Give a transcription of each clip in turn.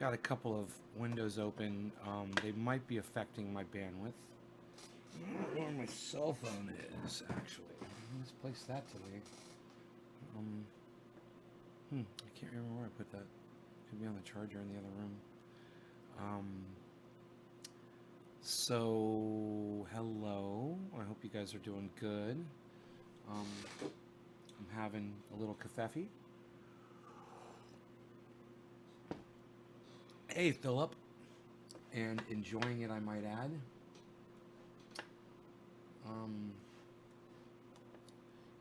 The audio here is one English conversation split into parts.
got a couple of windows open. They might be affecting my bandwidth. I don't know where my cell phone is, actually. Let's place that today. Um, I can't remember where I put that. Could be on the charger in the other room. So, hello. I hope you guys are doing good. I'm having a little kafefe. Hey, Philip. And enjoying it, I might add.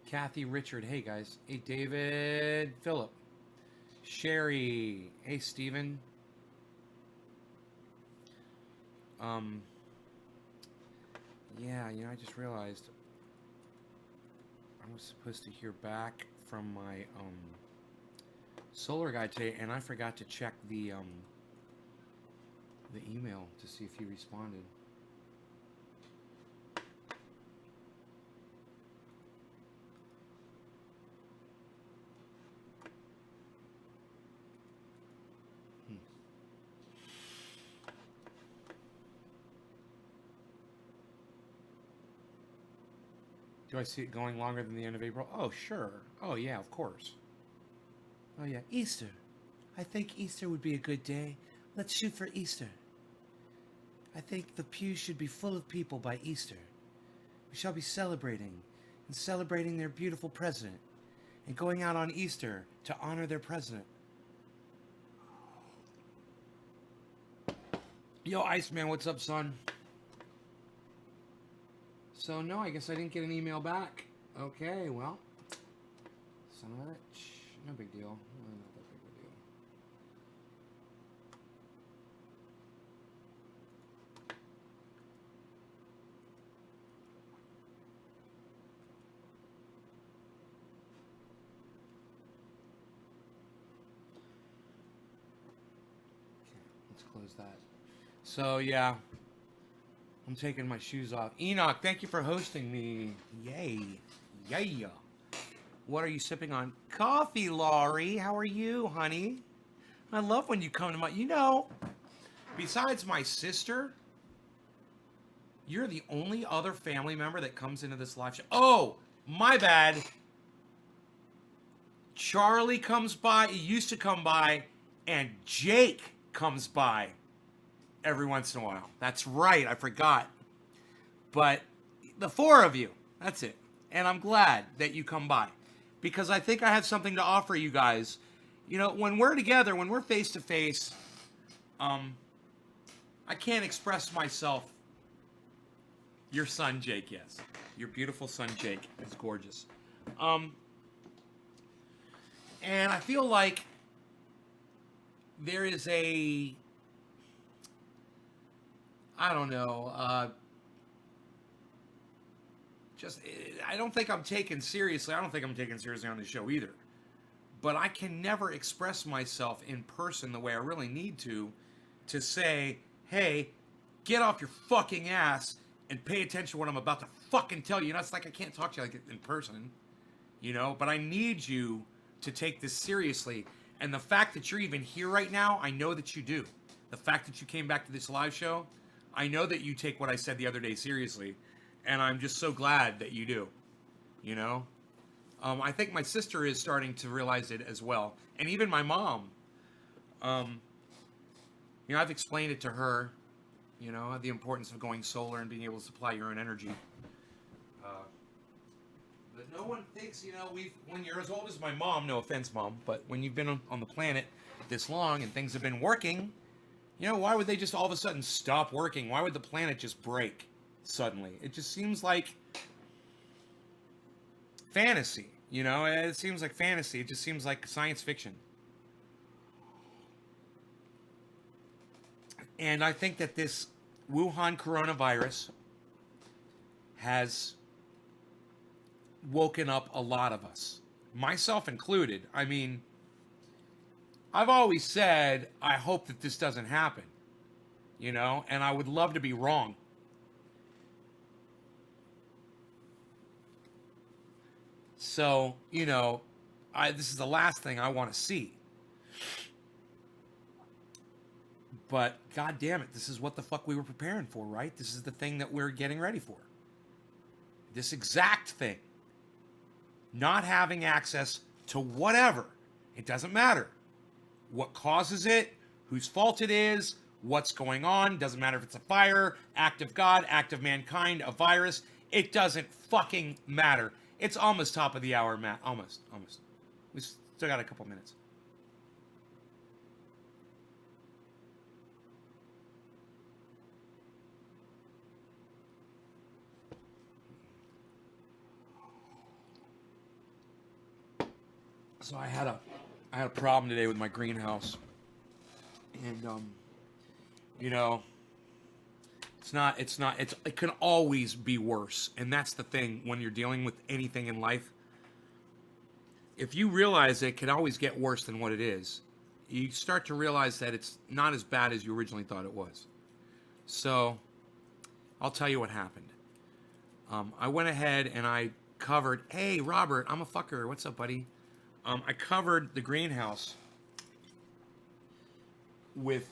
Kathy, Richard, hey guys. Hey, David, Philip, Sherry, hey, Steven. Yeah, I just realized I was supposed to hear back from my solar guy today, and I forgot to check the email to see if he responded. Do I see it going longer than the end of April? Oh, sure. Oh, yeah, of course. Oh, yeah. Easter. I think Easter would be a good day. Let's shoot for Easter. I think the pews should be full of people by Easter. We shall be celebrating their beautiful president and going out on Easter to honor their president. Yo, Iceman, what's up, son? So, no, I guess I didn't get an email back. Okay, well, son of a bitch. No big deal. Not that big of a deal. Okay, let's close that. So, yeah, I'm taking my shoes off. Enoch, thank you for hosting me. Yay. Yeah. What are you sipping on? Coffee, Laurie. How are you, honey? I love when you come to my... besides my sister, you're the only other family member that comes into this live show. Oh, my bad. Charlie comes by. He used to come by. And Jake comes by every once in a while. That's right. I forgot. But the four of you, that's it. And I'm glad that you come by. Because I think I have something to offer you guys. When we're together, when we're face to face, I can't express myself. Your son, Jake, yes. Your beautiful son, Jake, is gorgeous. And I feel like there is I don't know, I don't think I'm taken seriously. I don't think I'm taken seriously on the show either. But I can never express myself in person the way I really need to say, hey, get off your fucking ass and pay attention to what I'm about to fucking tell you. It's like I can't talk to you like in person, but I need you to take this seriously. And the fact that you're even here right now, I know that you do. The fact that you came back to this live show, I know that you take what I said the other day seriously. And I'm just so glad that you do, I think my sister is starting to realize it as well. And even my mom, I've explained it to her, the importance of going solar and being able to supply your own energy. But no one thinks, when you're as old as my mom, no offense, Mom, but when you've been on the planet this long and things have been working, why would they just all of a sudden stop working? Why would the planet just break suddenly? It just seems like fantasy, It seems like fantasy. It just seems like science fiction. And I think that this Wuhan coronavirus has woken up a lot of us, myself included. I mean, I've always said, I hope that this doesn't happen, and I would love to be wrong. So, this is the last thing I want to see. But god damn it, this is what the fuck we were preparing for, right? This is the thing that we're getting ready for. This exact thing. Not having access to whatever. It doesn't matter. What causes it, whose fault it is, what's going on, doesn't matter if it's a fire, act of God, act of mankind, a virus. It doesn't fucking matter. It's almost top of the hour, Matt. Almost. We still got a couple minutes. So I had a problem today with my greenhouse, and you know, it can always be worse, and that's the thing when you're dealing with anything in life. If you realize it can always get worse than what it is, you start to realize that it's not as bad as you originally thought it was. So, I'll tell you what happened. I went ahead and I covered. Hey, Robert, I'm a fucker. What's up, buddy? I covered the greenhouse with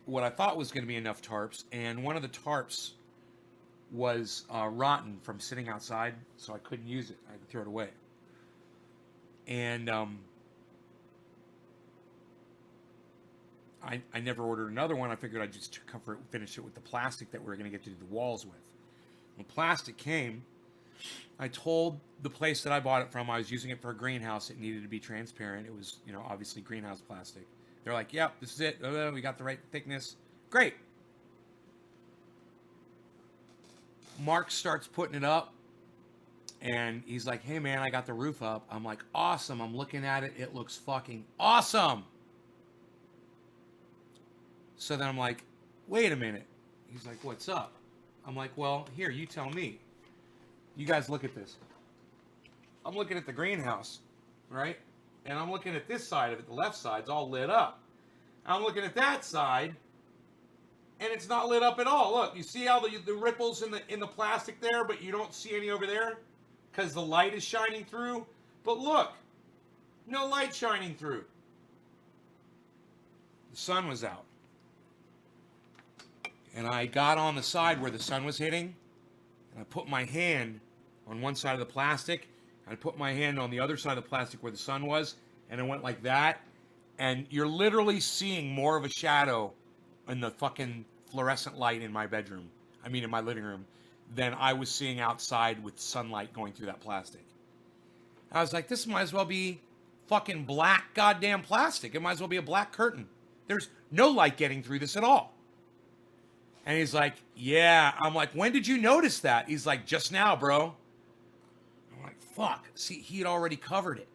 what I thought was going to be enough tarps, and one of the tarps was rotten from sitting outside, so I couldn't use it. I had to throw it away. And I never ordered another one. I figured I'd just finish it with the plastic that we were going to get to do the walls with. When plastic came, I told the place that I bought it from I was using it for a greenhouse. It needed to be transparent. It was, obviously greenhouse plastic. They're like, yep, this is it. We got the right thickness. Great. Mark starts putting it up, and he's like, hey, man, I got the roof up. I'm like, awesome. I'm looking at it. It looks fucking awesome. So then I'm like, wait a minute. He's like, what's up? I'm like, well, here, you tell me. You guys look at this. I'm looking at the greenhouse, right? And I'm looking at this side of it. The left side's all lit up. I'm looking at that side, and it's not lit up at all. Look, you see how the ripples in the plastic there, but you don't see any over there because the light is shining through. But look, no light shining through. The sun was out. And I got on the side where the sun was hitting, and I put my hand on one side of the plastic, and I put my hand on the other side of the plastic where the sun was, and I went like that, and you're literally seeing more of a shadow in the fucking fluorescent light in my bedroom, in my living room, than I was seeing outside with sunlight going through that plastic. I was like, this might as well be fucking black goddamn plastic. It might as well be a black curtain. There's no light getting through this at all. And he's like, yeah. I'm like, when did you notice that? He's like, just now, bro. I'm like, fuck. See, he had already covered it.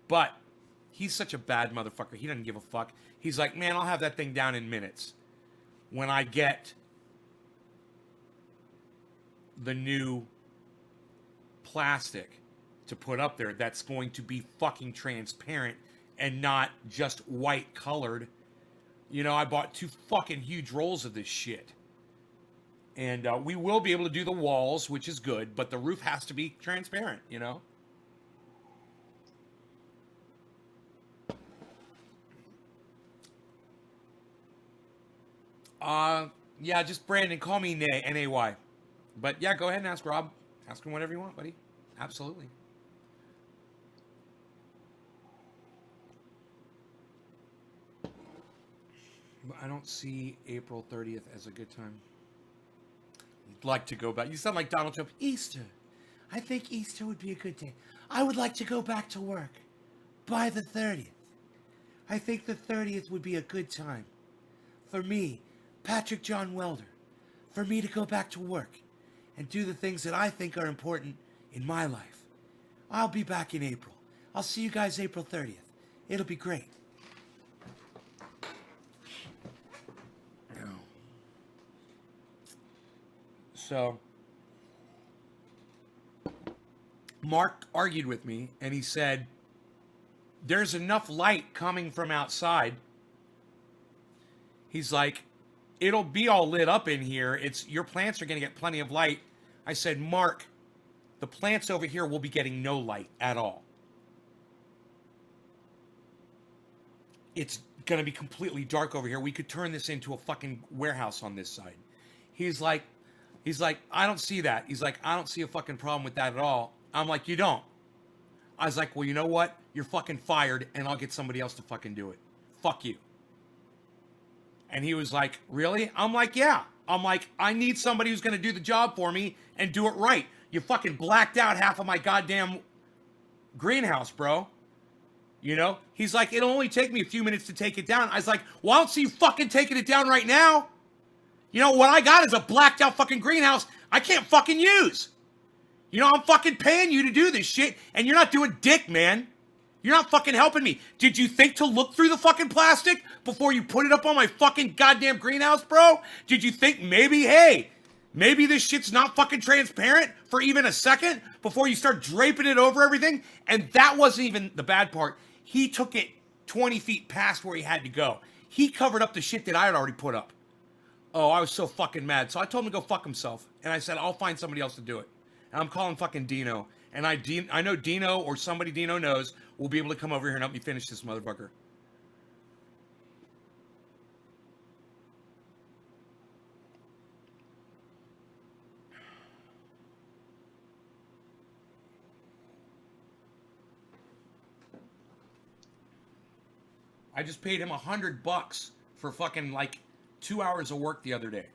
But he's such a bad motherfucker. He doesn't give a fuck. He's like, man, I'll have that thing down in minutes. When I get the new plastic to put up there that's going to be fucking transparent and not just white colored. I bought 2 fucking huge rolls of this shit. And we will be able to do the walls, which is good, but the roof has to be transparent, Yeah, just Brandon, call me Nay. But yeah, go ahead and ask Rob. Ask him whatever you want, buddy. Absolutely. I don't see April 30th as a good time. I'd like to go back. You sound like Donald Trump. Easter. I think Easter would be a good day. I would like to go back to work by the 30th. I think the 30th would be a good time for me, Patrick John Welder, for me to go back to work and do the things that I think are important in my life. I'll be back in April. I'll see you guys April 30th. It'll be great. So, Mark argued with me, and he said, there's enough light coming from outside. He's like, it'll be all lit up in here. Your plants are going to get plenty of light. I said, Mark, the plants over here will be getting no light at all. It's gonna be completely dark over here. We could turn this into a fucking warehouse on this side. He's like, I don't see that. He's like, I don't see a fucking problem with that at all. I'm like, you don't. I was like, well, you know what? You're fucking fired, and I'll get somebody else to fucking do it. Fuck you. And he was like, really? I'm like, yeah. I'm like, I need somebody who's going to do the job for me and do it right. You fucking blacked out half of my goddamn greenhouse, bro. You know? He's like, it'll only take me a few minutes to take it down. I was like, well, I don't see you fucking taking it down right now. You know, what I got is a blacked out fucking greenhouse I can't fucking use. You know, I'm fucking paying you to do this shit, and you're not doing dick, man. You're not fucking helping me. Did you think to look through the fucking plastic before you put it up on my fucking goddamn greenhouse, bro? Did you think maybe, hey, maybe this shit's not fucking transparent for even a second before you start draping it over everything? And that wasn't even the bad part. He took it 20 feet past where he had to go. He covered up the shit that I had already put up. Oh, I was so fucking mad. So I told him to go fuck himself. And I said, I'll find somebody else to do it. And I'm calling fucking Dino. And I know Dino or somebody Dino knows will be able to come over here and help me finish this motherfucker. I just paid him $100 for fucking like 2 hours of work the other day.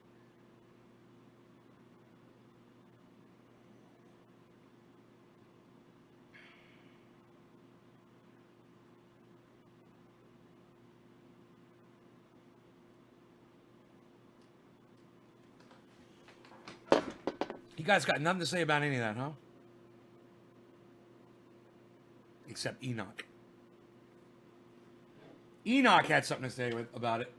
You guys got nothing to say about any of that, huh? Except Enoch. Enoch had something to say about it.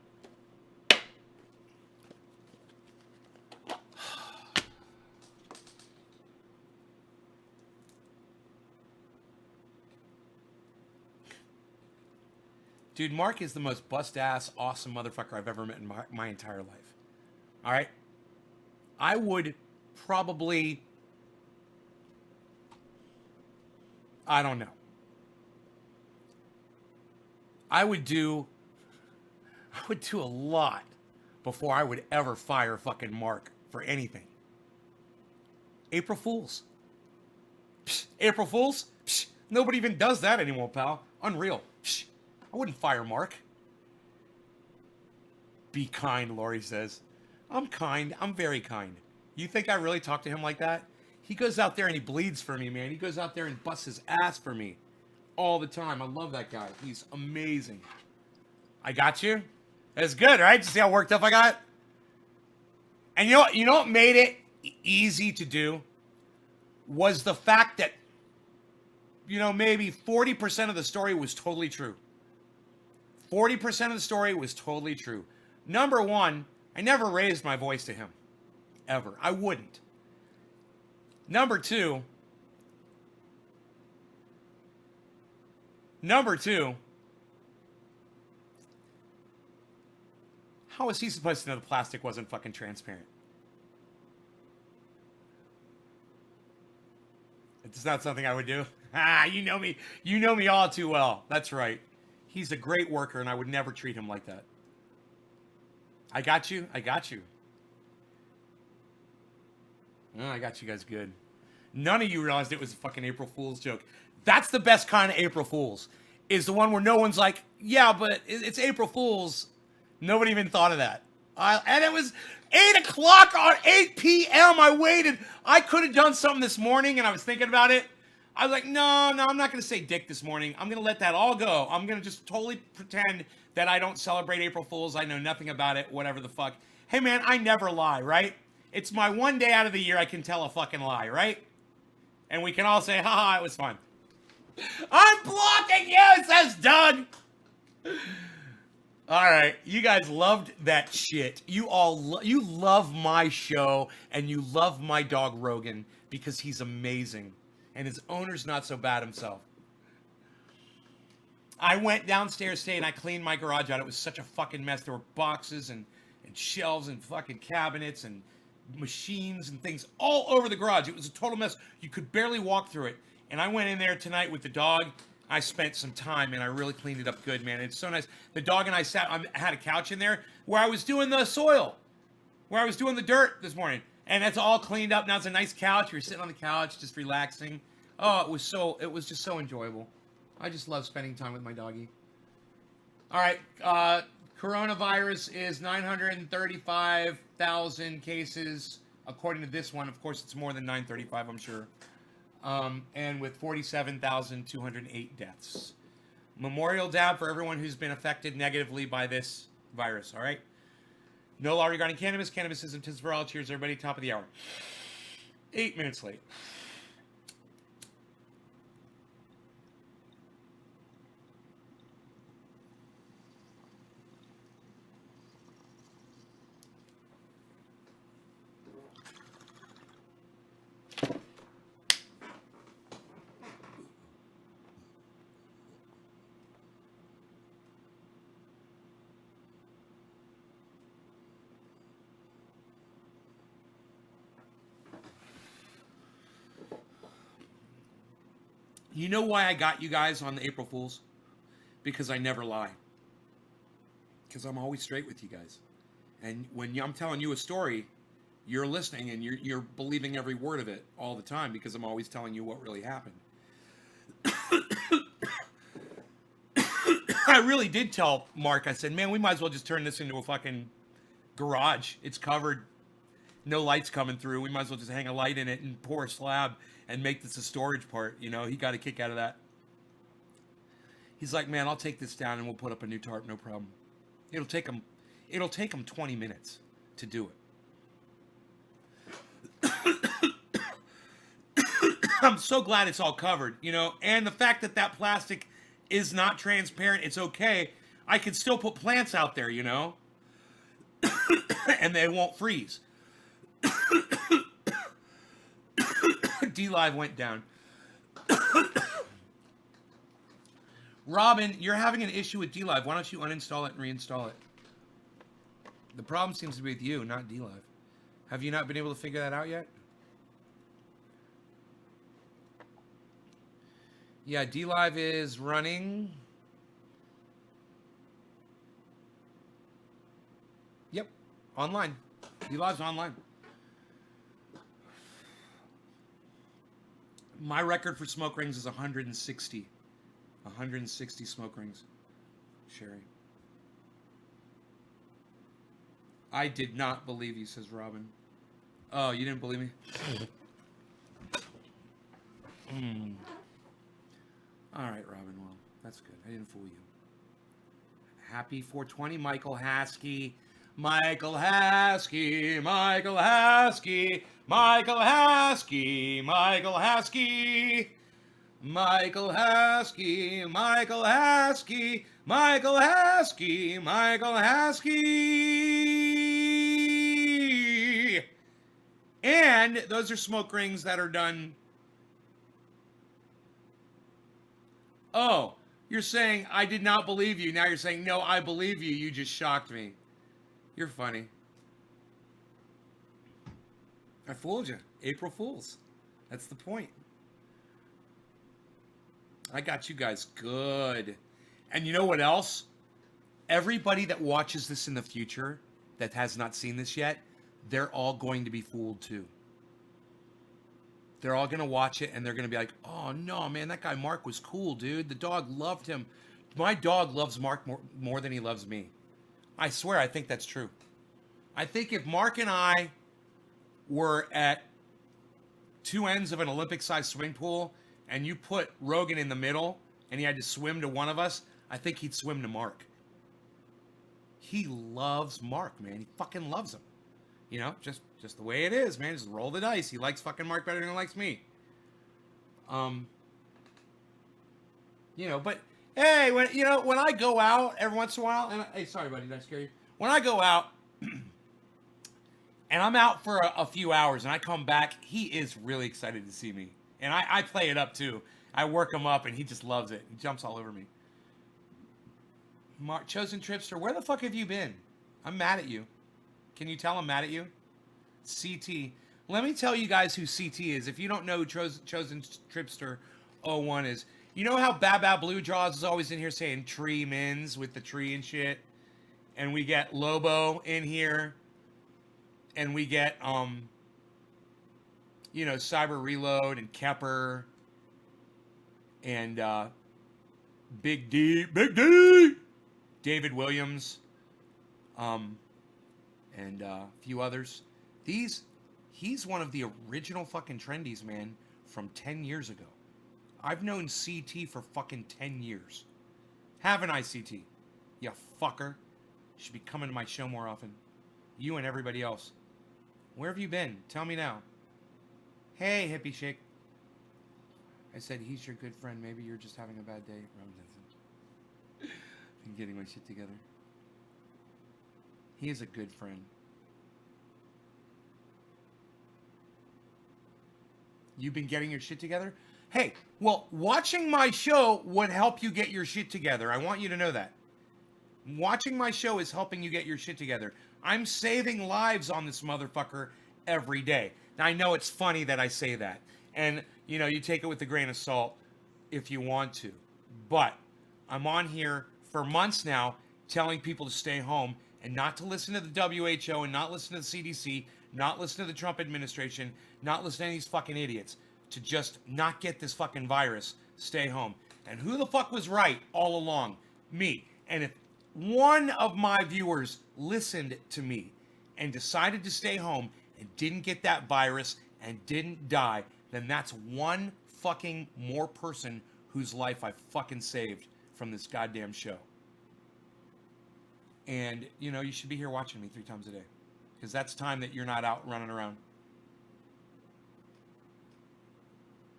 Dude, Mark is the most bust-ass, awesome motherfucker I've ever met in my entire life. All right? I would probably... I don't know. I would do a lot before I would ever fire fucking Mark for anything. April Fools. Psh, April Fools? Psh, nobody even does that anymore, pal. Unreal. Psh, I wouldn't fire Mark. Be kind, Lori says. I'm kind. I'm very kind. You think I really talk to him like that? He goes out there and he bleeds for me, man. He goes out there and busts his ass for me. All the time. I love that guy. He's amazing. I got you. That's good, right? You see how worked up I got? And you know what made it easy to do? Was the fact that, you know, maybe 40% of the story was totally true. 40% of the story was totally true. Number one, I never raised my voice to him. Ever. I wouldn't. Number two, how was he supposed to know the plastic wasn't fucking transparent? It's not something I would do. Ah, you know me. You know me all too well. That's right. He's a great worker, and I would never treat him like that. I got you. I got you. Oh, I got you guys good. None of you realized it was a fucking April Fool's joke. That's the best kind of April Fool's. Is the one where no one's like, yeah, but it's April Fool's. Nobody even thought of that. And it was 8 o'clock on 8 p.m. I waited. I could have done something this morning, and I was thinking about it. I was like, no, I'm not going to say dick this morning. I'm going to let that all go. I'm going to just totally pretend that I don't celebrate April Fools. I know nothing about it, whatever the fuck. Hey, man, I never lie, right? It's my one day out of the year I can tell a fucking lie, right? And we can all say, haha, it was fun. I'm blocking you, says Doug. All right, you guys loved that shit. You all, you love my show, and you love my dog Rogan because he's amazing. And his owner's not so bad himself. I went downstairs today and I cleaned my garage out. It was such a fucking mess. There were boxes and shelves and fucking cabinets and machines and things all over the garage. It was a total mess. You could barely walk through it. And I went in there tonight with the dog. I spent some time and I really cleaned it up good, man. It's so nice. The dog and I had a couch in there where I was doing the soil, where I was doing the dirt this morning, and that's all cleaned up. Now it's a nice couch. We're sitting on the couch, just relaxing. Oh, it was just so enjoyable. I just love spending time with my doggy. All right, coronavirus is 935,000 cases, according to this one. Of course, it's more than 935, I'm sure. And with 47,208 deaths. Memorial dab for everyone who's been affected negatively by this virus, all right? No law regarding cannabis. Cannabis isn't for all. Cheers, everybody. Top of the hour. 8 minutes late. You know why I got you guys on the April Fools? Because I never lie. Because I'm always straight with you guys. And when I'm telling you a story, you're listening and you're believing every word of it all the time because I'm always telling you what really happened. I really did tell Mark, I said, man, we might as well just turn this into a fucking garage. It's covered. No lights coming through. We might as well just hang a light in it and pour a slab and make this a storage part. You know, he got a kick out of that. He's like, man, I'll take this down and we'll put up a new tarp, no problem. It'll take him 20 minutes to do it. I'm so glad it's all covered, you know, and the fact that plastic is not transparent, it's okay. I can still put plants out there, you know, and they won't freeze. D-Live went down. Robin, you're having an issue with D-Live. Why don't you uninstall it and reinstall it? The problem seems to be with you, not D-Live. Have you not been able to figure that out yet? Yeah, D-Live is running. Yep, online. D-Live's online. My record for smoke rings is 160. 160 smoke rings. Sherry. I did not believe you, says Robin. Oh, you didn't believe me? All right, Robin. Well, that's good. I didn't fool you. Happy 420, Michael Haskey. Michael Haskey. Michael Haskey. Michael Haskey. Michael Haskey. Michael Haskey. Michael Haskey. Michael Haskey. Michael Haskey. And those are smoke rings that are done. Oh, you're saying I did not believe you. Now you're saying, no, I believe you. You just shocked me. You're funny. I fooled you. April Fools. That's the point. I got you guys good. And you know what else? Everybody that watches this in the future that has not seen this yet, they're all going to be fooled too. They're all going to watch it and they're going to be like, oh no, man, that guy Mark was cool, dude. The dog loved him. My dog loves Mark more than he loves me. I swear, I think that's true. I think if Mark and I were at two ends of an Olympic-sized swimming pool and you put Rogan in the middle and he had to swim to one of us, I think he'd swim to Mark. He loves Mark, man. He fucking loves him. You know, just the way it is, man. Just roll the dice. He likes fucking Mark better than he likes me. You know, but hey, when I go out every once in a while, and hey, sorry, buddy, did I scare you? When I go out and I'm out for a few hours and I come back, he is really excited to see me, and I play it up too. I work him up, and he just loves it. He jumps all over me. Mark, Chosen Tripster, where the fuck have you been? I'm mad at you. Can you tell I'm mad at you? CT. Let me tell you guys who CT is. If you don't know who Chosen Tripster 01 is, You know how Baba Blue Jaws is always in here saying tree mins with the tree and shit? And we get Lobo in here, and we get Cyber Reload and Kepper and Big D, David Williams, and a few others. He's one of the original fucking trendies, man, from 10 years ago. I've known CT for fucking 10 years. Haven't I, CT? You fucker. You should be coming to my show more often. You and everybody else. Where have you been? Tell me now. Hey, hippie chick. I said, he's your good friend. Maybe you're just having a bad day. I'm getting my shit together. He is a good friend. You've been getting your shit together? Hey, well, watching my show would help you get your shit together. I want you to know that. Watching my show is helping you get your shit together. I'm saving lives on this motherfucker every day. Now, I know it's funny that I say that. And, you take it with a grain of salt if you want to. But I'm on here for months now telling people to stay home and not to listen to the WHO and not listen to the CDC, not listen to the Trump administration, not listen to any of these fucking idiots, to just not get this fucking virus. Stay home. And who the fuck was right all along? Me. And if one of my viewers listened to me and decided to stay home and didn't get that virus and didn't die, then that's one fucking more person whose life I fucking saved from this goddamn show. And, you should be here watching me 3 times a day. Because that's time that you're not out running around.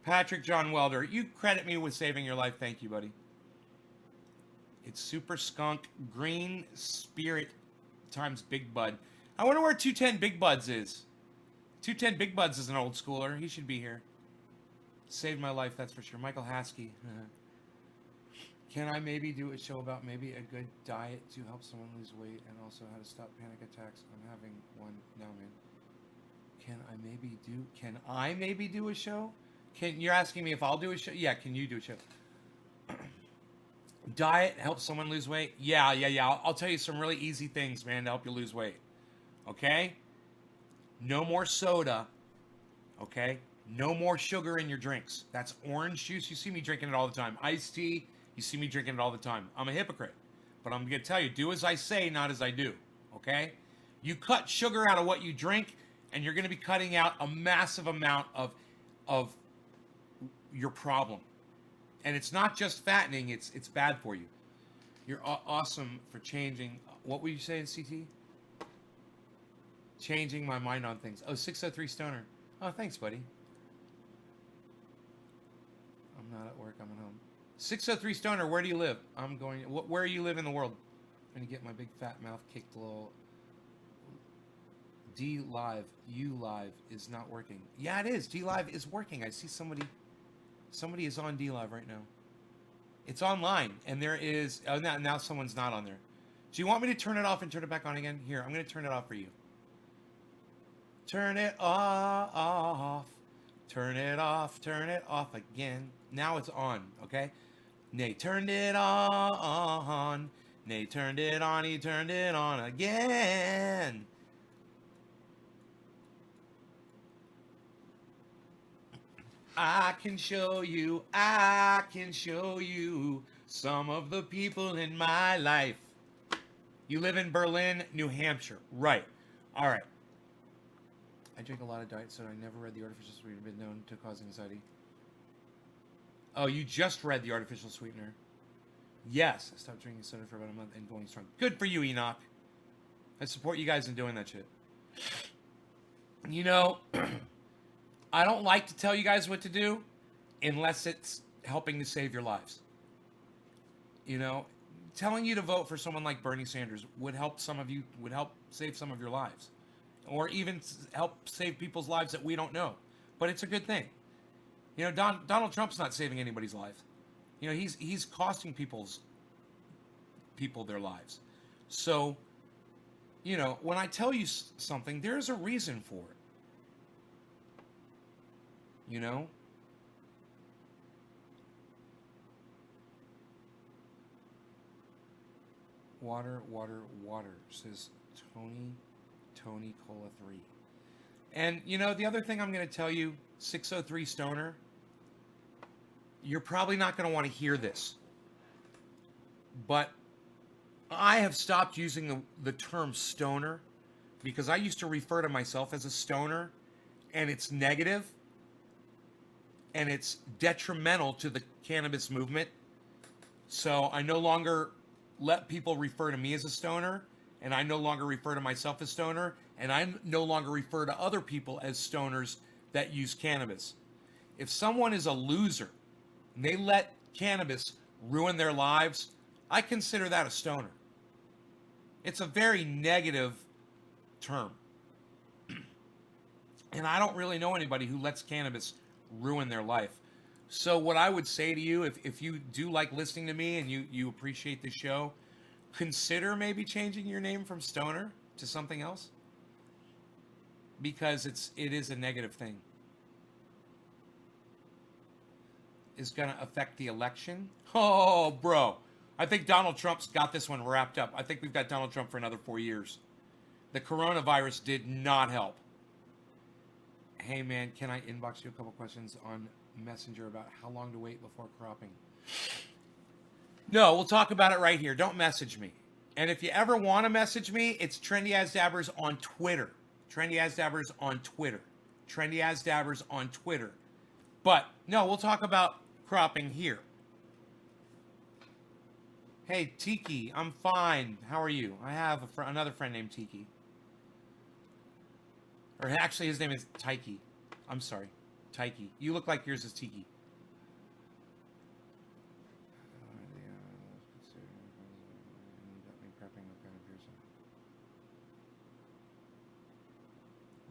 Patrick John Welder, you credit me with saving your life. Thank you, buddy. It's Super Skunk Green Spirit times Big Bud. I wonder where 210 Big Buds is. 210 Big Buds is an old schooler. He should be here. Saved my life, that's for sure. Michael Haskey. Can I maybe do a show about maybe a good diet to help someone lose weight and also how to stop panic attacks? I'm having one now, man. Can I maybe do a show? You're asking me if I'll do a show? Yeah, can you do a show? Diet helps someone lose weight? Yeah. I'll tell you some really easy things, man, to help you lose weight. Okay? No more soda. Okay? No more sugar in your drinks. That's orange juice. You see me drinking it all the time. Iced tea. You see me drinking it all the time. I'm a hypocrite. But I'm going to tell you, do as I say, not as I do. Okay? You cut sugar out of what you drink, and you're going to be cutting out a massive amount of your problem. And it's not just fattening, it's bad for you. You're awesome for changing. What were you saying, CT? Changing my mind on things. Oh, 603 Stoner. Oh, thanks, buddy. I'm not at work, I'm at home. 603 Stoner, where do you live? Where you live in the world? I'm going to get my big fat mouth kicked a little. D Live, U Live is not working. Yeah, it is. D Live is working. I see somebody is on D Live right now. It's online, and there is. Oh, now someone's not on there. Do you want me to turn it off and turn it back on again? Here, I'm going to turn it off for you. Turn it off. Turn it off. Turn it off again. Now it's on. Okay. Nay turned it on. Nay turned it on. He turned it on again. I can show you some of the people in my life. You live in Berlin, New Hampshire. Right. All right. I drink a lot of diet soda. I never read the artificial sweetener been known to cause anxiety. Oh, you just read the artificial sweetener. Yes. I stopped drinking soda for about a month and going strong. Good for you, Enoch. I support you guys in doing that shit. I don't like to tell you guys what to do unless it's helping to save your lives. Telling you to vote for someone like Bernie Sanders would help save some of your lives. Or even help save people's lives that we don't know. But it's a good thing. Donald Trump's not saving anybody's life. He's costing people their lives. So, when I tell you something, there's a reason for it. water, says Tony Cola 3. And, you know, the other thing I'm going to tell you, 603 Stoner, you're probably not going to want to hear this. But I have stopped using the term stoner because I used to refer to myself as a stoner, and it's negative and it's detrimental to the cannabis movement. So I no longer let people refer to me as a stoner, and I no longer refer to myself as stoner, and I no longer refer to other people as stoners that use cannabis. If someone is a loser and they let cannabis ruin their lives, I consider that a stoner. It's a very negative term. And I don't really know anybody who lets cannabis ruin their life. So what I would say to you, if you do like listening to me and you appreciate the show, consider maybe changing your name from Stoner to something else. Because it is a negative thing. Is going to affect the election. Oh, bro. I think Donald Trump's got this one wrapped up. I think we've got Donald Trump for another 4 years. The coronavirus did not help. Hey, man, can I inbox you a couple questions on Messenger about how long to wait before cropping? No, we'll talk about it right here. Don't message me. And if you ever want to message me, it's Trendy As Dabbers on Twitter. Trendy As Dabbers on Twitter. Trendy As Dabbers on Twitter. But, no, we'll talk about cropping here. Hey, Tiki, I'm fine. How are you? I have another friend named Tiki. Or actually, his name is Taiki. I'm sorry. Taiki. You look like yours is Tiki.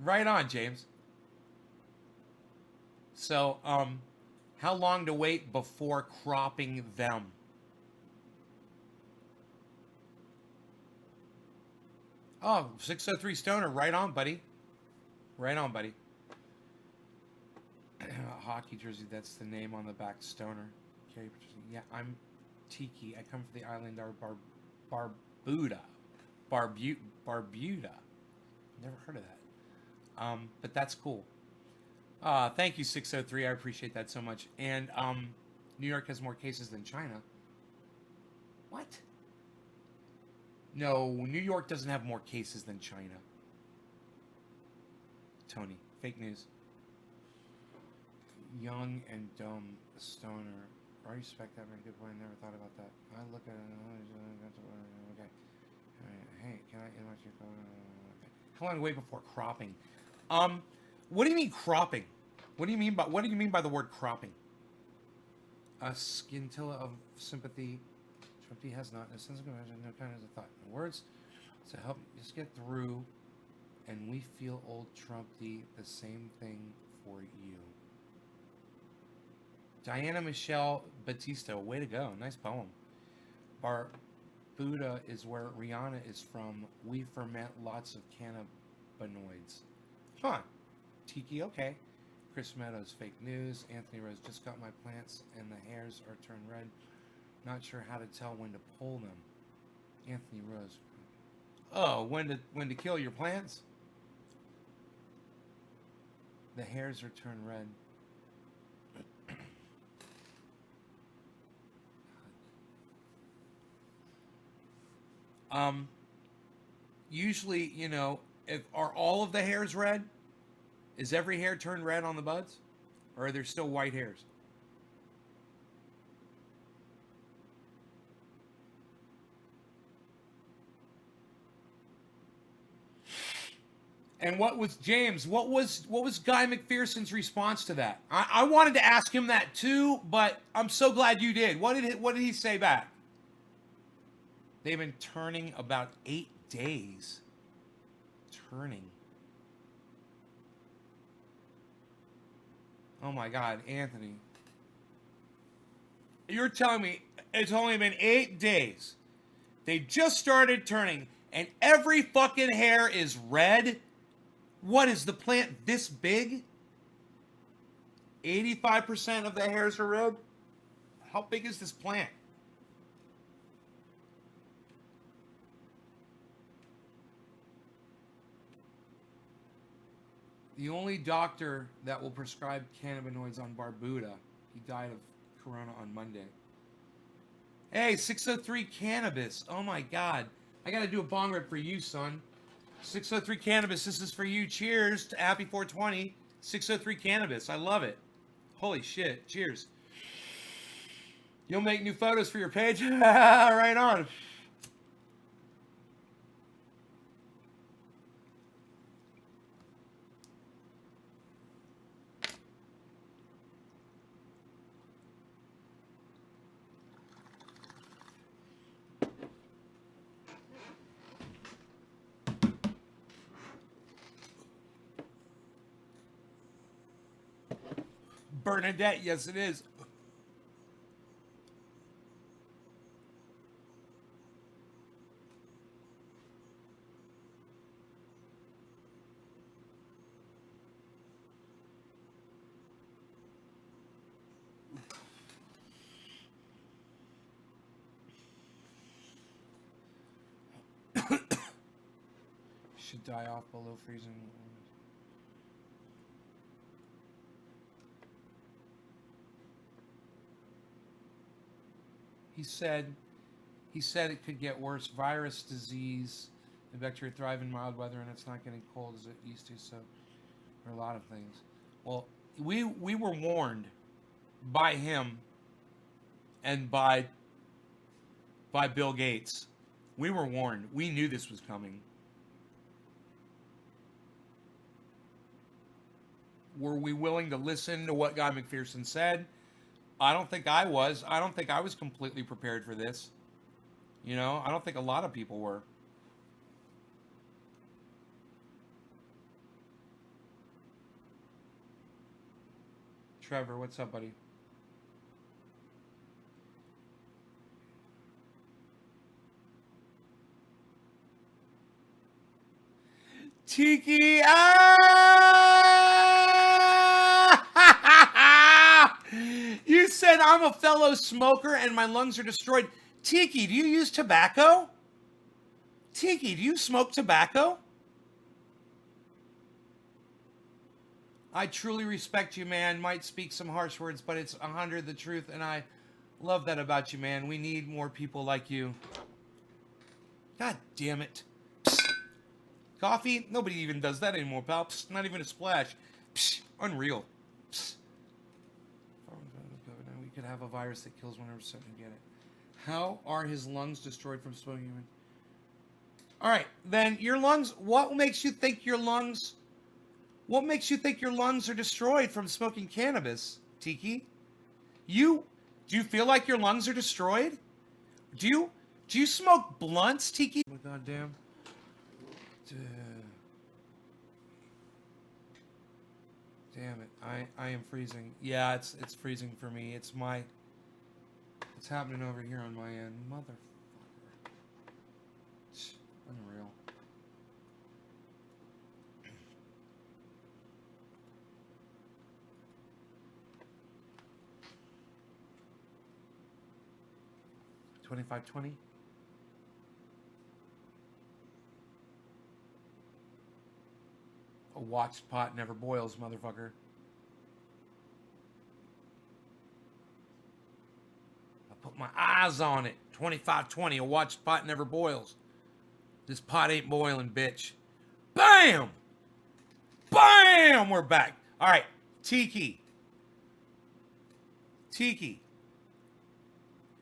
Right on, James. So, how long to wait before cropping them? Oh, 603 Stoner. Right on, buddy. Right on, buddy. Hockey jersey, that's the name on the back, Stoner. Yeah, I'm Tiki. I come from the island of Barbuda. Barbuda. Never heard of that. But that's cool. Thank you, 603. I appreciate that so much. And New York has more cases than China. What? No, New York doesn't have more cases than China. Tony, fake news. Young and dumb stoner. I respect that. Very good point. I never thought about that. I look at it. Okay. Hey, can I inbox your phone? Okay. How long to wait before cropping? What do you mean cropping? What do you mean by the word cropping? A scintilla of sympathy. Trumpy has not. A sense of compassion. No kind of thought. In words to help just get through. And we feel old Trumpy. The same thing for you. Diana Michelle Batista, way to go. Nice poem. Barbuda is where Rihanna is from. We ferment lots of cannabinoids. Huh. Tiki, okay. Chris Meadows, fake news. Anthony Rose, just got my plants and the hairs are turned red. Not sure how to tell when to pull them. Anthony Rose. Oh, when to kill your plants? The hairs are turned red. Usually, you know, are all of the hairs red? Is every hair turned red on the buds? Or are there still white hairs? And what was James? What was Guy McPherson's response to that? I wanted to ask him that too, but I'm so glad you did. What did he say back? They've been turning about 8 days. Turning. Oh my God, Anthony. You're telling me it's only been 8 days. They just started turning and every fucking hair is red? What is the plant this big? 85% of the hairs are red? How big is this plant? The only doctor that will prescribe cannabinoids on Barbuda, he died of corona on Monday. Hey, 603 Cannabis. Oh my God. I gotta do a bong rip for you, son. 603 Cannabis, this is for you. Cheers to Happy 420. 603 Cannabis. I love it. Holy shit. Cheers. You'll make new photos for your page? Right on. Bernadette, yes it is. Should die off below freezing. He said it could get worse. Virus, disease, the bacteria thrive in mild weather, and it's not getting cold as it used to. So, there are a lot of things. Well, we were warned by him and by Bill Gates. We were warned. We knew this was coming. Were we willing to listen to what Guy McPherson said? I don't think I was. I don't think I was completely prepared for this. You know, I don't think a lot of people were. Trevor, what's up, buddy? Tiki, You said I'm a fellow smoker and my lungs are destroyed. Tiki, do you use tobacco? Tiki, do you smoke tobacco? I truly respect you, man. Might speak some harsh words, but it's 100 the truth, and I love that about you, man. We need more people like you. God damn it. Psst. Coffee? Nobody even does that anymore, pal. Psst. Not even a splash. Psst. Unreal. Psst. We could have a virus that kills 100% and get it. How are his lungs destroyed from smoking? All right, then your lungs. What makes you think your lungs? What makes you think your lungs are destroyed from smoking cannabis, Tiki? Do you feel like your lungs are destroyed? Do you smoke blunts, Tiki? Oh my god damn. Damn it. I am freezing. Yeah, it's freezing for me. It's happening over here on my end. Motherfucker. Unreal. $25.20. A watched pot never boils, motherfucker. I put my eyes on it. $25.20. A watched pot never boils. This pot ain't boiling, bitch. Bam! Bam! We're back. All right, Tiki.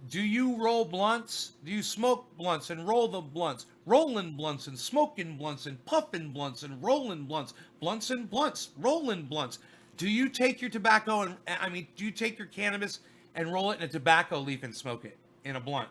Do you roll blunts? Do you smoke blunts and roll the blunts? Rolling blunts and smoking blunts and puffing blunts and rolling blunts. Blunts and blunts. Rolling blunts. Do you take your tobacco do you take your cannabis and roll it in a tobacco leaf and smoke it in a blunt?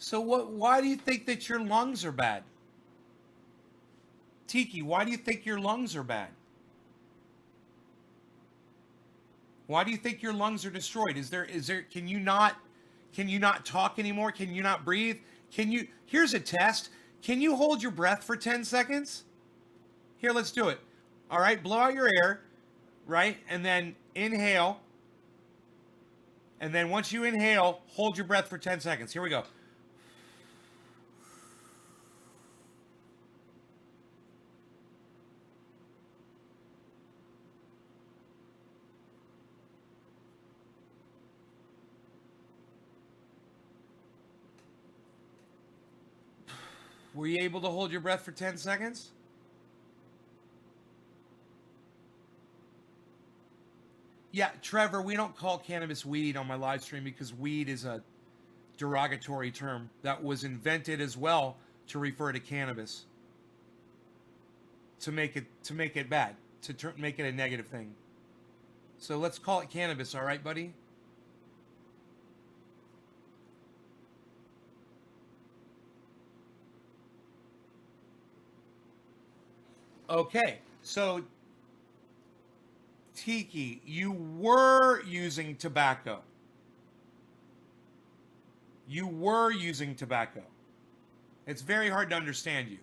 So what? Why do you think that your lungs are bad? Tiki, why do you think your lungs are bad? Why do you think your lungs are destroyed? Is there can you not talk anymore? Can you not breathe? Can you Here's a test. Can you hold your breath for 10 seconds? Here, let's do it. All right, blow out your air, right? And then inhale. And then once you inhale, hold your breath for 10 seconds. Here we go. Were you able to hold your breath for 10 seconds? Yeah, Trevor, we don't call cannabis weed on my live stream because weed is a derogatory term that was invented as well to refer to cannabis, to make it bad, make it a negative thing. So let's call it cannabis, all right, buddy? Okay. So Tiki, you were using tobacco. You were using tobacco. It's very hard to understand you.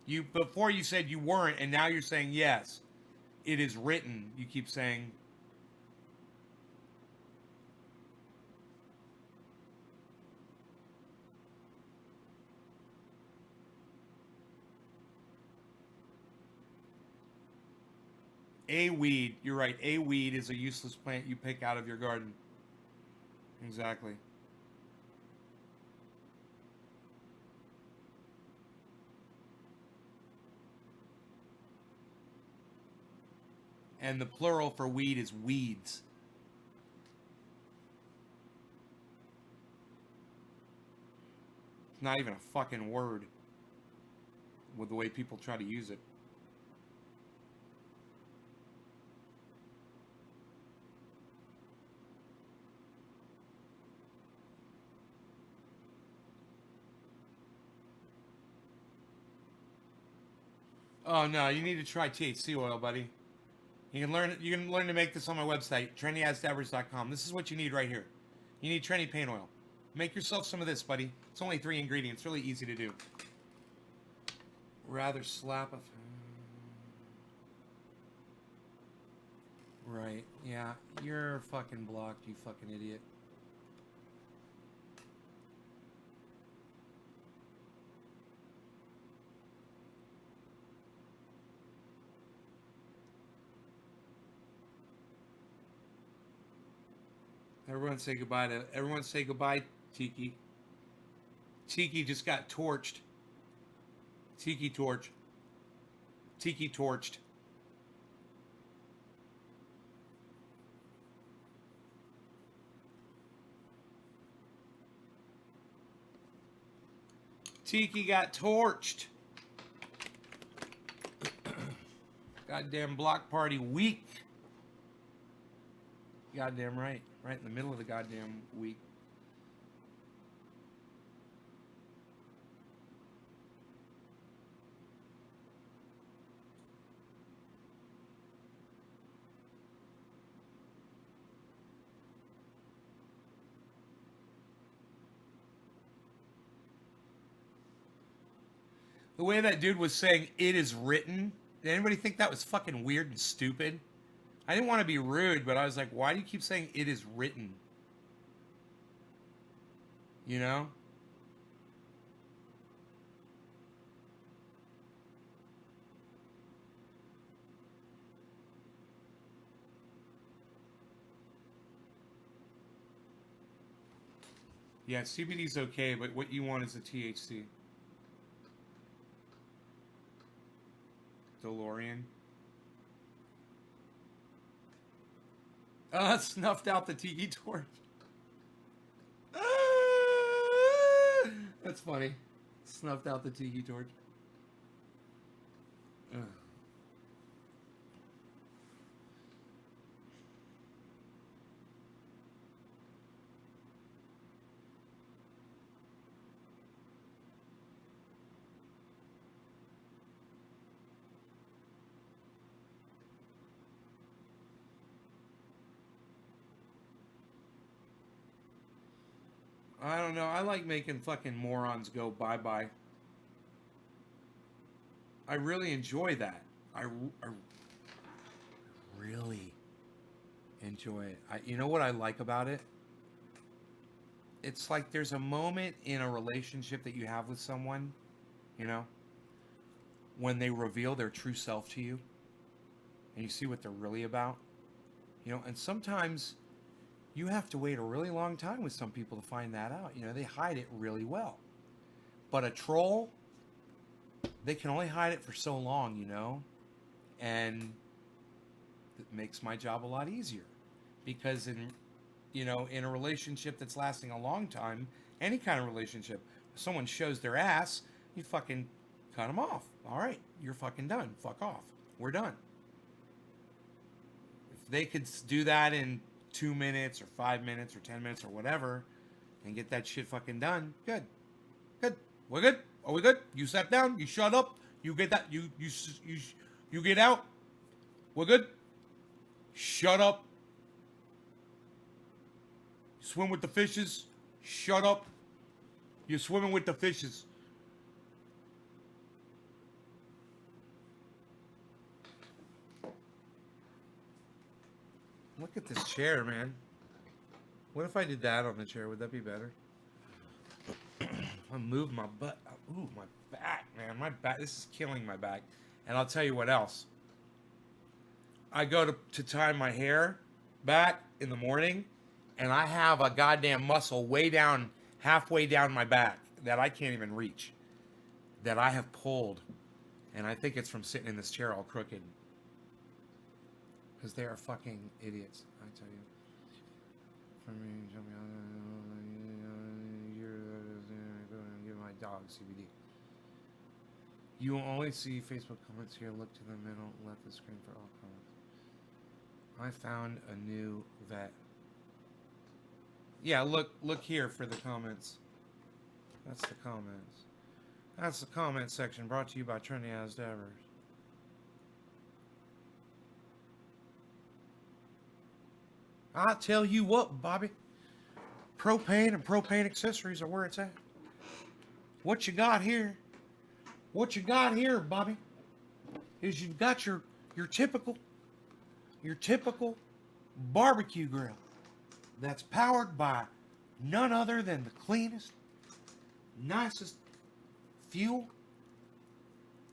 You before you said you weren't, and now you're saying yes. It is written. You keep saying a weed. You're right. A weed is a useless plant you pick out of your garden. Exactly. And the plural for weed is weeds. It's not even a fucking word with the way people try to use it. Oh no, you need to try THC oil, buddy. You can learn to make this on my website, trendyasdabbers.com. This is what you need right here. You need Trendy paint oil. Make yourself some of this, buddy. It's only 3 ingredients, really easy to do. Rather slap a Right. Yeah, you're fucking blocked, you fucking idiot. Everyone say goodbye, Tiki. Tiki just got torched. Tiki torch. Tiki torched. Tiki got torched. Goddamn block party week. Goddamn right. Right in the middle of the goddamn week. The way that dude was saying it is written, did anybody think that was fucking weird and stupid? I didn't want to be rude, but I was like, why do you keep saying it is written? You know? Yeah, CBD's okay, but what you want is the THC. DeLorean. Oh, snuffed out the tiki torch. That's funny. Snuffed out the tiki torch. Ugh. I don't know. I like making fucking morons go bye-bye. I really enjoy that. I really enjoy it. You know what I like about it? It's like there's a moment in a relationship that you have with someone, you know, when they reveal their true self to you and you see what they're really about, you know, and sometimes you have to wait a really long time with some people to find that out. You know, they hide it really well. But a troll, they can only hide it for so long, you know, and it makes my job a lot easier because in a relationship that's lasting a long time, any kind of relationship, if someone shows their ass, you fucking cut them off. All right, you're fucking done. Fuck off. We're done. If they could do that in 2 minutes or 5 minutes or 10 minutes or whatever and get that shit fucking done, good. Good. We're good. Are we good? You sat down. You shut up. You get that. You get out. We're good. Shut up. Swim with the fishes. Shut up. You're swimming with the fishes. Look at this chair, man. What if I did that on the chair? Would that be better? I move my butt. Ooh, my back, man. My back. This is killing my back. And I'll tell you what else. I go to tie my hair back in the morning, and I have a goddamn muscle way down, halfway down my back that I can't even reach, that I have pulled. And I think it's from sitting in this chair all crooked. Because they are fucking idiots, I tell you. For me, give my dog CBD. You will only see Facebook comments here. Look to the middle, left the screen for all comments. I found a new vet. Yeah, look here for the comments. That's the comments. That's the comment section brought to you by Trendy As Devers. I tell you what, Bobby. Propane and propane accessories are where it's at. What you got here? What you got here, Bobby, is you've got your typical barbecue grill that's powered by none other than the cleanest, nicest fuel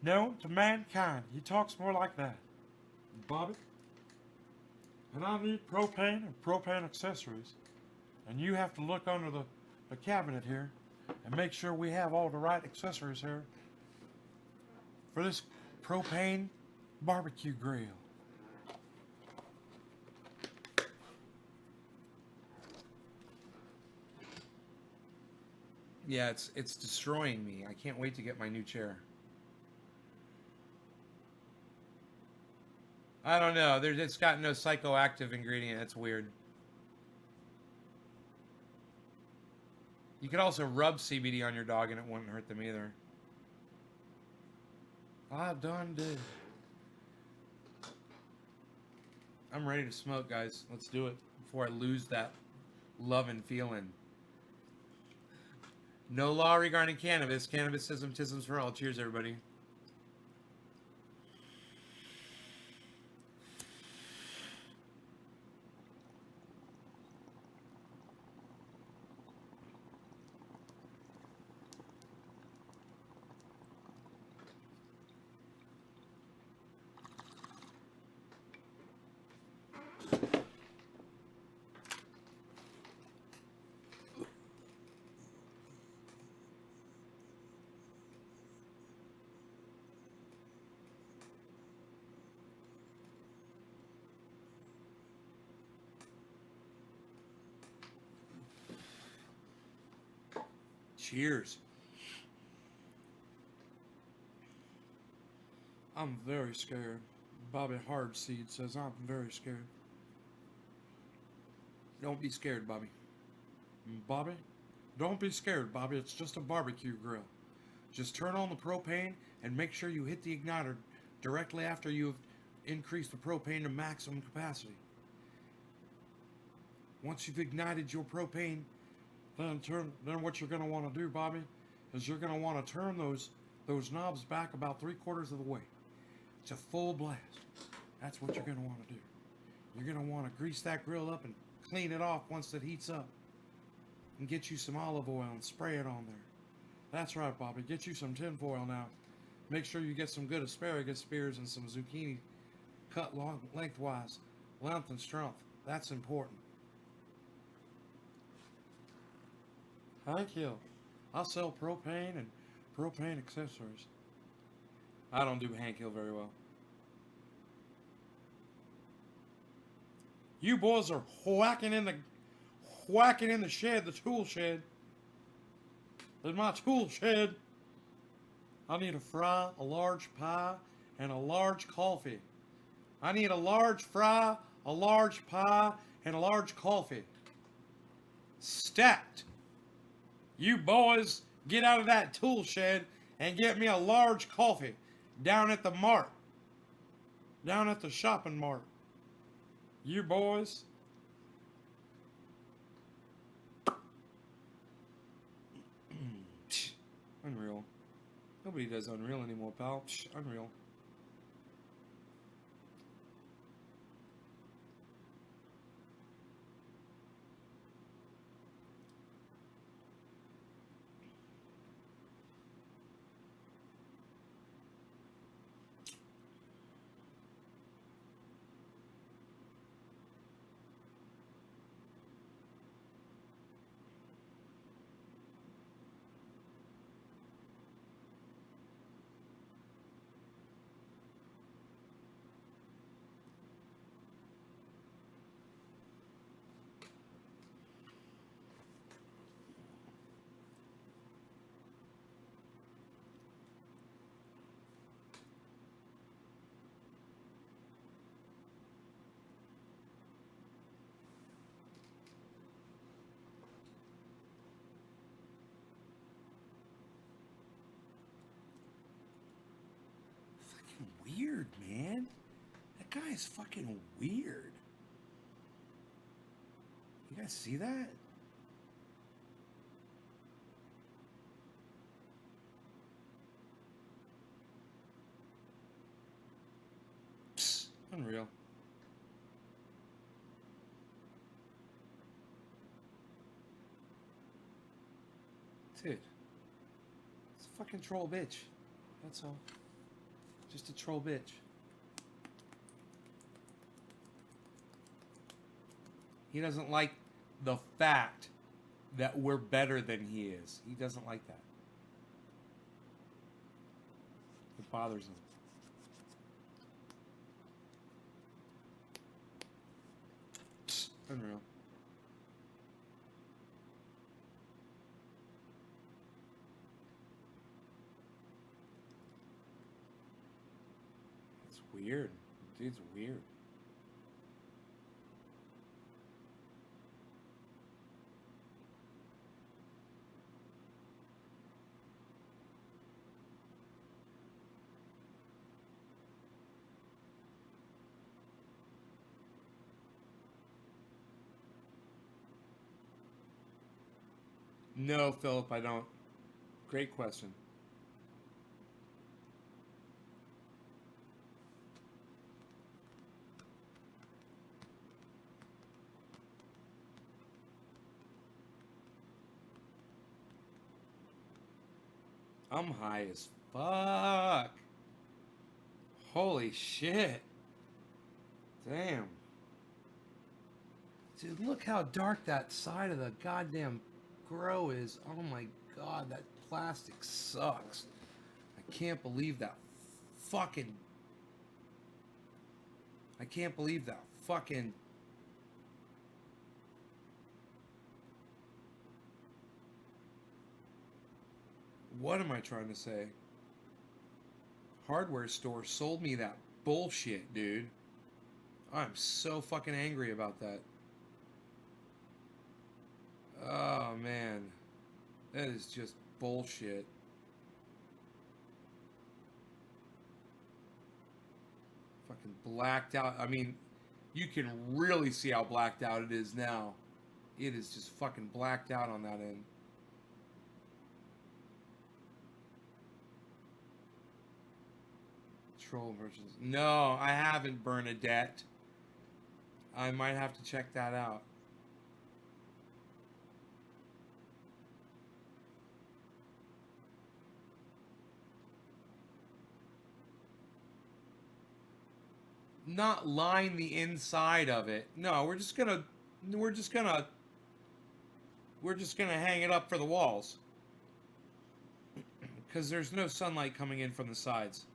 known to mankind. He talks more like that, Bobby. And I need propane and propane accessories. And you have to look under the cabinet here and make sure we have all the right accessories here for this propane barbecue grill. Yeah, it's destroying me. I can't wait to get my new chair. I don't know. It's got no psychoactive ingredient. That's weird. You could also rub CBD on your dog and it wouldn't hurt them either. I done did. I'm ready to smoke, guys. Let's do it before I lose that love and feeling. No law regarding cannabis. Cannabisism, tisms for all. Cheers, everybody. Cheers. I'm very scared. Bobby Hardseed says I'm very scared. Don't be scared, Bobby. Bobby, don't be scared, Bobby. It's just a barbecue grill. Just turn on the propane and make sure you hit the igniter directly after you've increased the propane to maximum capacity. Once you've ignited your propane, Then what you're going to want to do, Bobby, is you're going to want to turn those knobs back about 3/4 of the way to full blast. That's what you're going to want to do. You're going to want to grease that grill up and clean it off once it heats up, and get you some olive oil and spray it on there. That's right, Bobby. Get you some tin foil now. Make sure you get some good asparagus spears and some zucchini cut long lengthwise, length and strength. That's important. Thank you. I'll sell propane and propane accessories. I don't do Hank Hill very well. You boys are whacking in the shed, the tool shed. In my tool shed, I need a fry, a large pie, and a large coffee. I need a large fry, a large pie, and a large coffee. Stacked. You boys get out of that tool shed and get me a large coffee down at the mart. Down at the shopping mart. You boys. Unreal. Nobody does Unreal anymore, pal. Unreal. Weird, man. That guy is fucking weird. You guys see that? Psst, unreal. Dude. It's a fucking troll bitch. That's all. Just a troll bitch. He doesn't like the fact that we're better than he is. He doesn't like that. It bothers him. Psst, unreal. It's weird. Dude's weird. No, Philip, I don't. Great question. I'm high as fuck. Holy shit. Damn. Dude, look how dark that side of the goddamn grow is. Oh my god, that plastic sucks. I can't believe that fucking. I can't believe that fucking. What am I trying to say? Hardware store sold me that bullshit, dude. I'm so fucking angry about that. Oh man. That is just bullshit. Fucking blacked out. I mean, you can really see how blacked out it is now. It is just fucking blacked out on that end. Troll versions. No, I haven't, Bernadette. I might have to check that out. Not line the inside of it. No, we're just gonna hang it up for the walls. Because there's no sunlight coming in from the sides.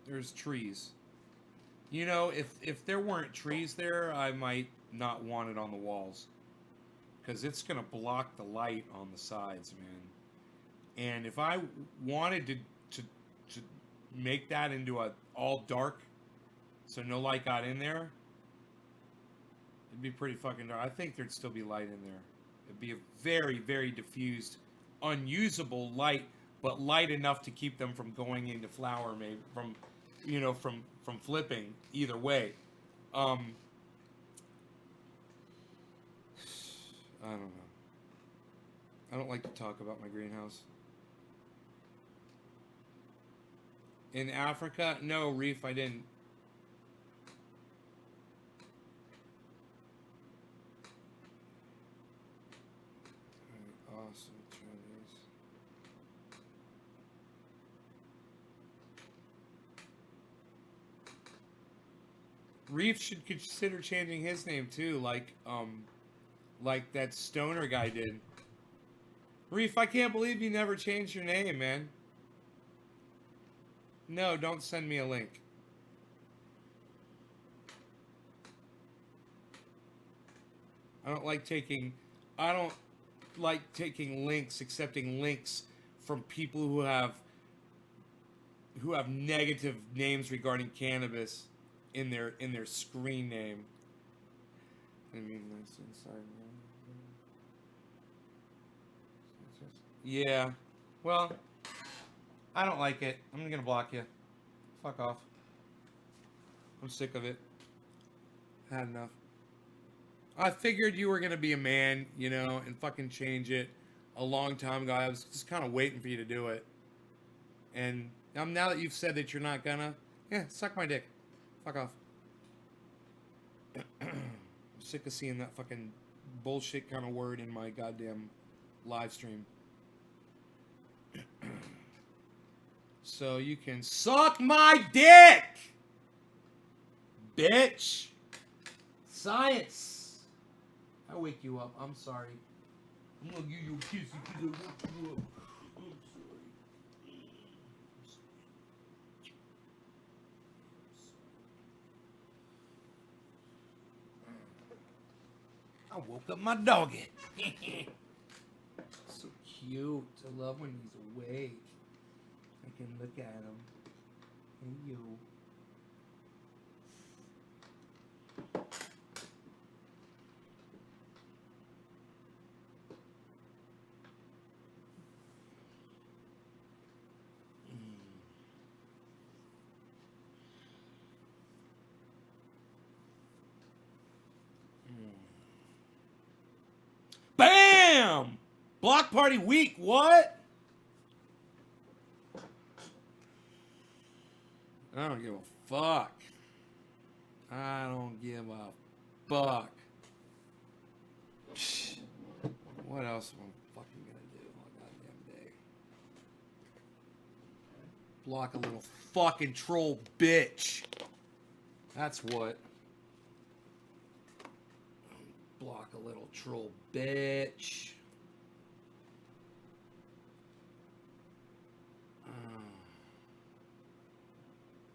There's trees. You know, if there weren't trees there, I might not want it on the walls. Because it's going to block the light on the sides, man. And if I wanted to make that into a all dark, so no light got in there, it'd be pretty fucking dark. I think there'd still be light in there. It'd be a very, very diffused, unusable light, but light enough to keep them from going into flower, maybe from flipping either way. I don't know. I don't like to talk about my greenhouse. In Africa? No, Reef, I didn't. Awesome Chinese. Reef should consider changing his name too, like that stoner guy did. Reef, I can't believe you never changed your name, man. No, don't send me a link. I don't like taking links, accepting links from people who have negative names regarding cannabis in their screen name. I mean, that's inside. Yeah. Well, I don't like it. I'm gonna block you. Fuck off. I'm sick of it. Had enough. I figured you were gonna be a man, you know, and fucking change it a long time ago. I was just kind of waiting for you to do it. And now that you've said that you're not gonna, yeah, suck my dick. Fuck off. I'm sick of seeing that fucking bullshit kind of word in my goddamn live stream. So you can suck my dick, bitch. Science. I wake you up. I'm sorry. I'm gonna give you a kiss because I woke you up. I'm sorry. I woke up my doggy. So cute. I love when he's awake. I can look at him. Hey, you. Bam! Block party week, what? I don't give a fuck. I don't give a fuck. What else am I fucking gonna do all goddamn day? Block a little fucking troll bitch. That's what. Block a little troll bitch.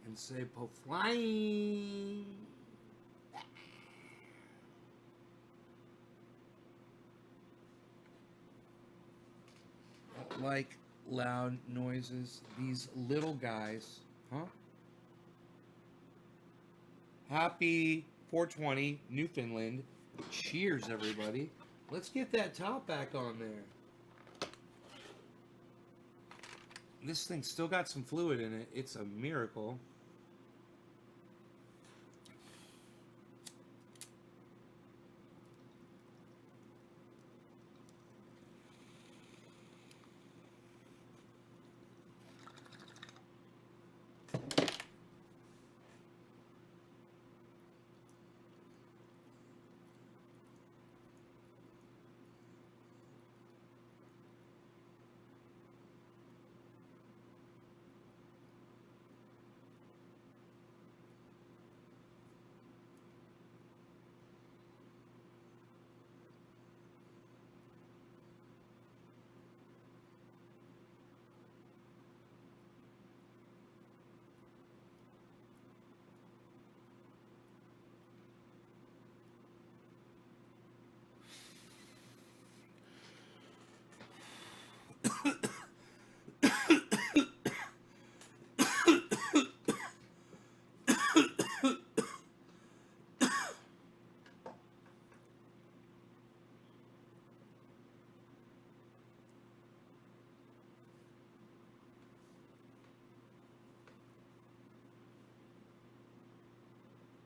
And say po flying. Like loud noises. These little guys, huh? Happy 420 Newfoundland. Cheers, everybody. Let's get that top back on there. This thing still got some fluid in it. It's a miracle.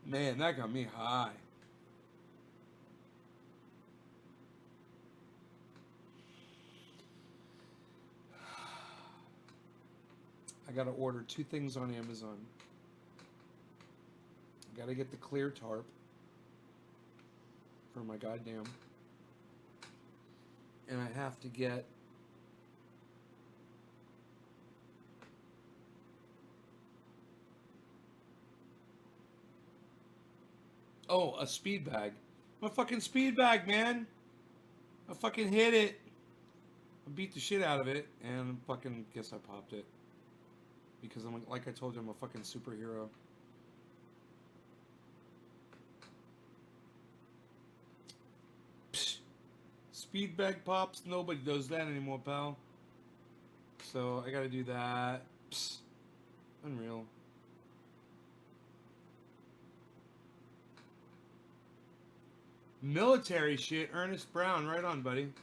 Man, that got me high. I gotta order 2 things on Amazon. I gotta get the clear tarp for my goddamn. And I have to get a speed bag. My fucking speed bag, man. I fucking hit it. I beat the shit out of it, and fucking guess I popped it. Because I'm like I told you, I'm a fucking superhero. Psh. Speed bag pops. Nobody does that anymore, pal. So I gotta do that. Psh. Unreal. Military shit. Ernest Brown. Right on, buddy.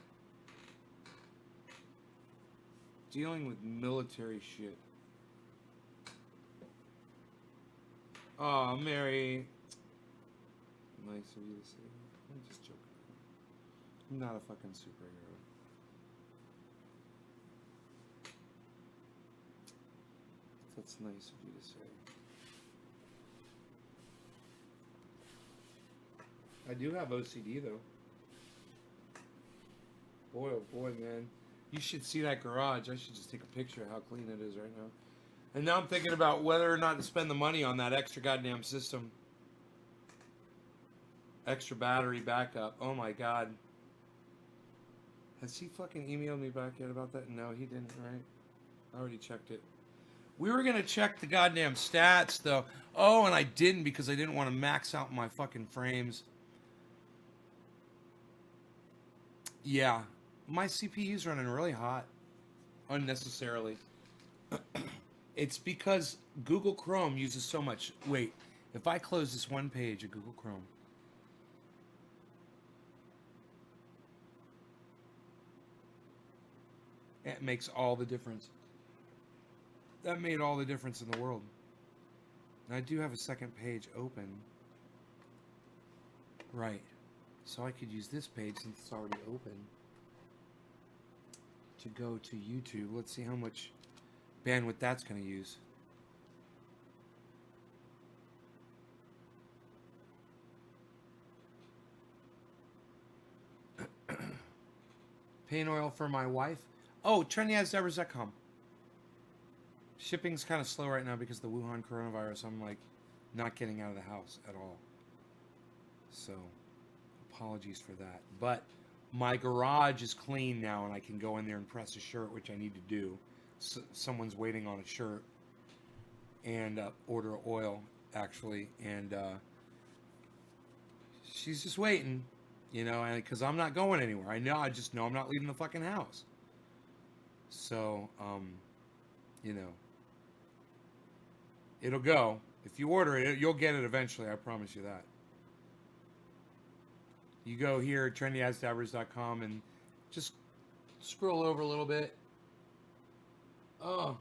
Dealing with military shit. Oh, Mary. Nice of you to say. I'm just joking. I'm not a fucking superhero. That's nice of you to say. I do have OCD though. Boy, oh boy, man. You should see that garage. I should just take a picture of how clean it is right now. And now I'm thinking about whether or not to spend the money on that extra goddamn system. Extra battery backup. Oh my god. Has he fucking emailed me back yet about that? No, he didn't, right? I already checked it. We were going to check the goddamn stats, though. Oh, and I didn't because I didn't want to max out my fucking frames. Yeah. My CPU's running really hot. Unnecessarily. It's because Google Chrome uses so much. Wait, if I close this one page of Google Chrome. It makes all the difference. That made all the difference in the world. And I do have a second page open. Right. So I could use this page since it's already open to go to YouTube. Let's see how much bandwidth that's going to use. Paint oil for my wife. Oh, trendyasdebras.com. Shipping's kind of slow right now because of the Wuhan coronavirus. I'm like not getting out of the house at all. So apologies for that. But my garage is clean now and I can go in there and press a shirt, which I need to do. So, someone's waiting on a shirt and order oil actually. And she's just waiting, you know, and because I'm not going anywhere. I just know I'm not leaving the fucking house. So, you know, it'll go. If you order it, you'll get it eventually. I promise you that. You go here, trendyasdabbers.com, and just scroll over a little bit. Oh.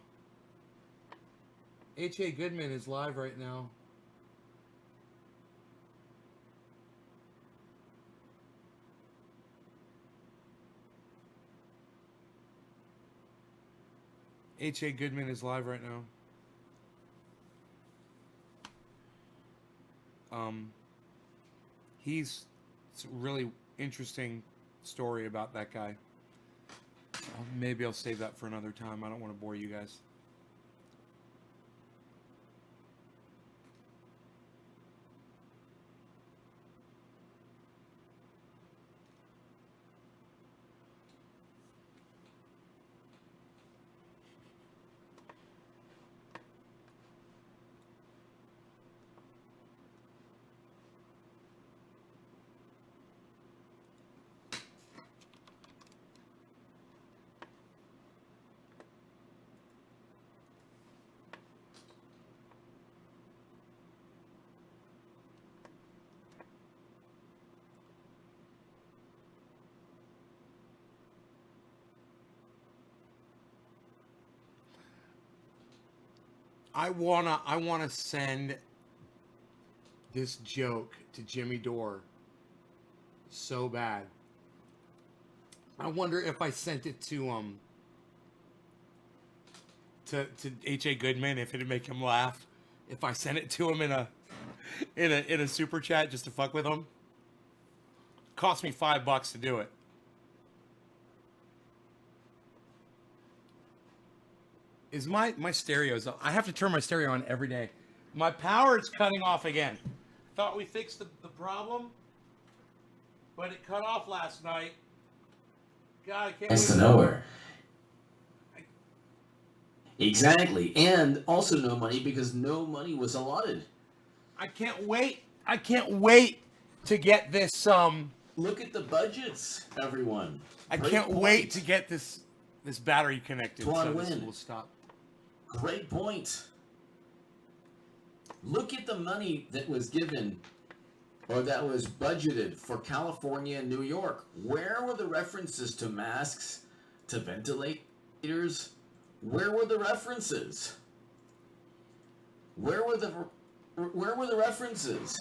H.A. Goodman is live right now. H.A. Goodman is live right now. It's a really interesting story about that guy. Maybe I'll save that for another time. I don't want to bore you guys. I wanna send this joke to Jimmy Dore so bad. I wonder if I sent it to H.A. Goodman, if it'd make him laugh. If I sent it to him in a super chat just to fuck with him. Cost me $5 to do it. Is my stereo's up? I have to turn my stereo on every day. My power is cutting off again. Thought we fixed the problem, but it cut off last night. God, I can't Nice wait. to nowhere. Exactly. And also no money because no money was allotted. I can't wait. I can't wait to get this. Look at the budgets, everyone. I Great can't point. wait to get this battery connected. Tuan So this Win. will stop. Great point. Look at the money that was given or that was budgeted for California and New York. Where were the references to masks, to ventilators? Where were the references? Where were the references?